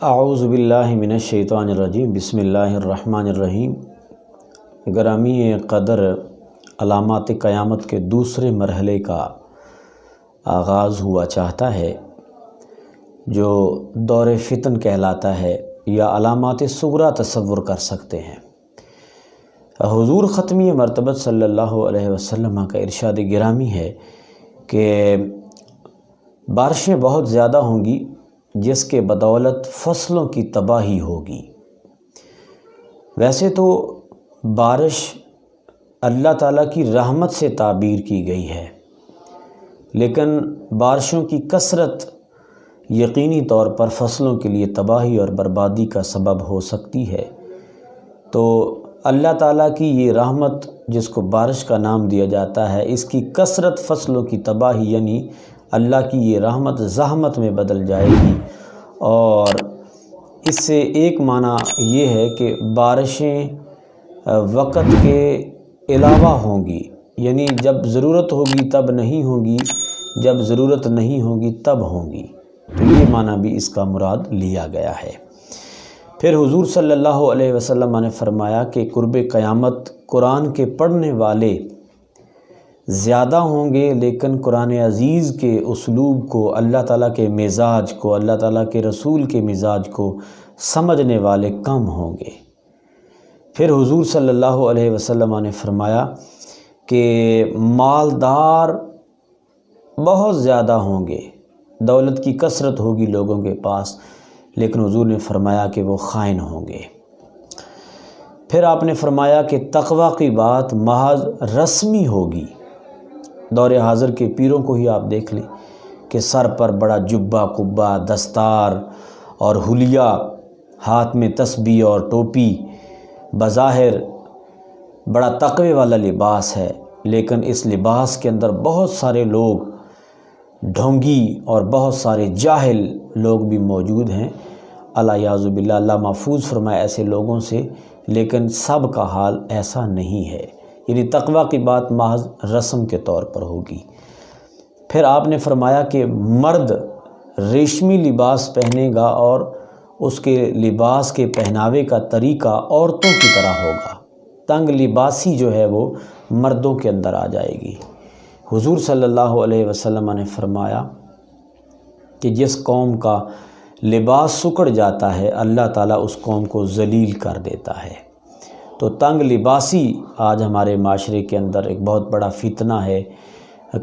اعوذ باللہ من الشیطان الرجیم بسم اللہ الرحمن الرحیم۔ گرامی قدر علامات قیامت کے دوسرے مرحلے کا آغاز ہوا چاہتا ہے، جو دور فتن کہلاتا ہے یا علامات صغریٰ تصور کر سکتے ہیں۔ حضور ختمی مرتبت صلی اللہ علیہ وسلم کا ارشاد گرامی ہے کہ بارشیں بہت زیادہ ہوں گی، جس کے بدولت فصلوں کی تباہی ہوگی۔ ویسے تو بارش اللہ تعالیٰ کی رحمت سے تعبیر کی گئی ہے، لیکن بارشوں کی کثرت یقینی طور پر فصلوں کے لیے تباہی اور بربادی کا سبب ہو سکتی ہے۔ تو اللہ تعالیٰ کی یہ رحمت، جس کو بارش کا نام دیا جاتا ہے، اس کی کثرت فصلوں کی تباہی، یعنی اللہ کی یہ رحمت زحمت میں بدل جائے گی۔ اور اس سے ایک معنی یہ ہے کہ بارشیں وقت کے علاوہ ہوں گی، یعنی جب ضرورت ہوگی تب نہیں ہوگی، جب ضرورت نہیں ہوگی تب ہوں گی۔ تو یہ معنی بھی اس کا مراد لیا گیا ہے۔ پھر حضور صلی اللہ علیہ وسلم نے فرمایا کہ قرب قیامت قرآن کے پڑھنے والے زیادہ ہوں گے، لیکن قرآن عزیز کے اسلوب کو، اللہ تعالیٰ کے مزاج کو، اللہ تعالیٰ کے رسول کے مزاج کو سمجھنے والے کم ہوں گے۔ پھر حضور صلی اللہ علیہ وسلم نے فرمایا کہ مالدار بہت زیادہ ہوں گے، دولت کی کثرت ہوگی لوگوں کے پاس، لیکن حضور نے فرمایا کہ وہ خائن ہوں گے۔ پھر آپ نے فرمایا کہ تقوی کی بات محض رسمی ہوگی۔ دور حاضر کے پیروں کو ہی آپ دیکھ لیں کہ سر پر بڑا جبہ قبہ، دستار اور حلیہ، ہاتھ میں تسبیح اور ٹوپی، بظاہر بڑا تقوی والا لباس ہے، لیکن اس لباس کے اندر بہت سارے لوگ ڈھونگی اور بہت سارے جاہل لوگ بھی موجود ہیں۔ الیاذ باللہ، اللہ محفوظ فرمائے ایسے لوگوں سے، لیکن سب کا حال ایسا نہیں ہے، یعنی تقوی کی بات محض رسم کے طور پر ہوگی۔ پھر آپ نے فرمایا کہ مرد ریشمی لباس پہنے گا اور اس کے لباس کے پہناوے کا طریقہ عورتوں کی طرح ہوگا، تنگ لباسی جو ہے وہ مردوں کے اندر آ جائے گی۔ حضور صلی اللہ علیہ وسلم نے فرمایا کہ جس قوم کا لباس سکڑ جاتا ہے، اللہ تعالیٰ اس قوم کو ذلیل کر دیتا ہے۔ تو تنگ لباسی آج ہمارے معاشرے کے اندر ایک بہت بڑا فتنہ ہے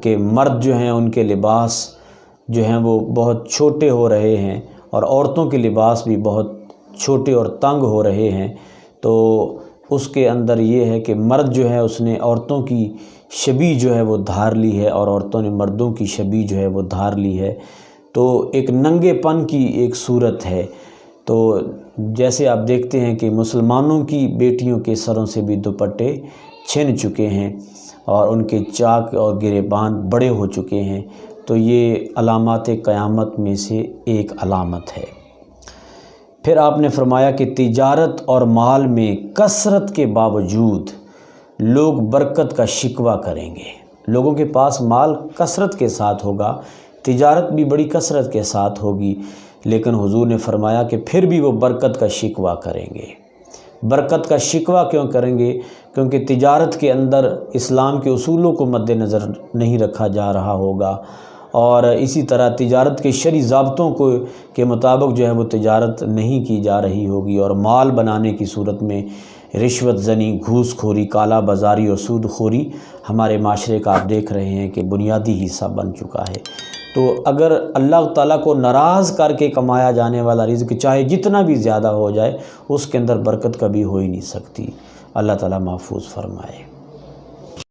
کہ مرد جو ہیں ان کے لباس جو ہیں وہ بہت چھوٹے ہو رہے ہیں، اور عورتوں کے لباس بھی بہت چھوٹے اور تنگ ہو رہے ہیں۔ تو اس کے اندر یہ ہے کہ مرد جو ہے اس نے عورتوں کی شبیہ جو ہے وہ دھار لی ہے، اور عورتوں نے مردوں کی شبیہ جو ہے وہ دھار لی ہے۔ تو ایک ننگے پن کی ایک صورت ہے۔ تو جیسے آپ دیکھتے ہیں کہ مسلمانوں کی بیٹیوں کے سروں سے بھی دوپٹے چھن چکے ہیں، اور ان کے چاک اور گریبان بڑے ہو چکے ہیں۔ تو یہ علامات قیامت میں سے ایک علامت ہے۔ پھر آپ نے فرمایا کہ تجارت اور مال میں کثرت کے باوجود لوگ برکت کا شکوہ کریں گے۔ لوگوں کے پاس مال کثرت کے ساتھ ہوگا، تجارت بھی بڑی کثرت کے ساتھ ہوگی، لیکن حضور نے فرمایا کہ پھر بھی وہ برکت کا شکوہ کریں گے۔ برکت کا شکوہ کیوں کریں گے؟ کیونکہ تجارت کے اندر اسلام کے اصولوں کو مد نظر نہیں رکھا جا رہا ہوگا، اور اسی طرح تجارت کے شرعی ضابطوں کے مطابق جو ہے وہ تجارت نہیں کی جا رہی ہوگی، اور مال بنانے کی صورت میں رشوت زنی، گھوس خوری، کالا بازاری اور سود خوری ہمارے معاشرے کا آپ دیکھ رہے ہیں کہ بنیادی حصہ بن چکا ہے۔ تو اگر اللہ تعالیٰ کو ناراض کر کے کمایا جانے والا رزق چاہے جتنا بھی زیادہ ہو جائے، اس کے اندر برکت کبھی ہو ہی نہیں سکتی۔ اللہ تعالیٰ محفوظ فرمائے۔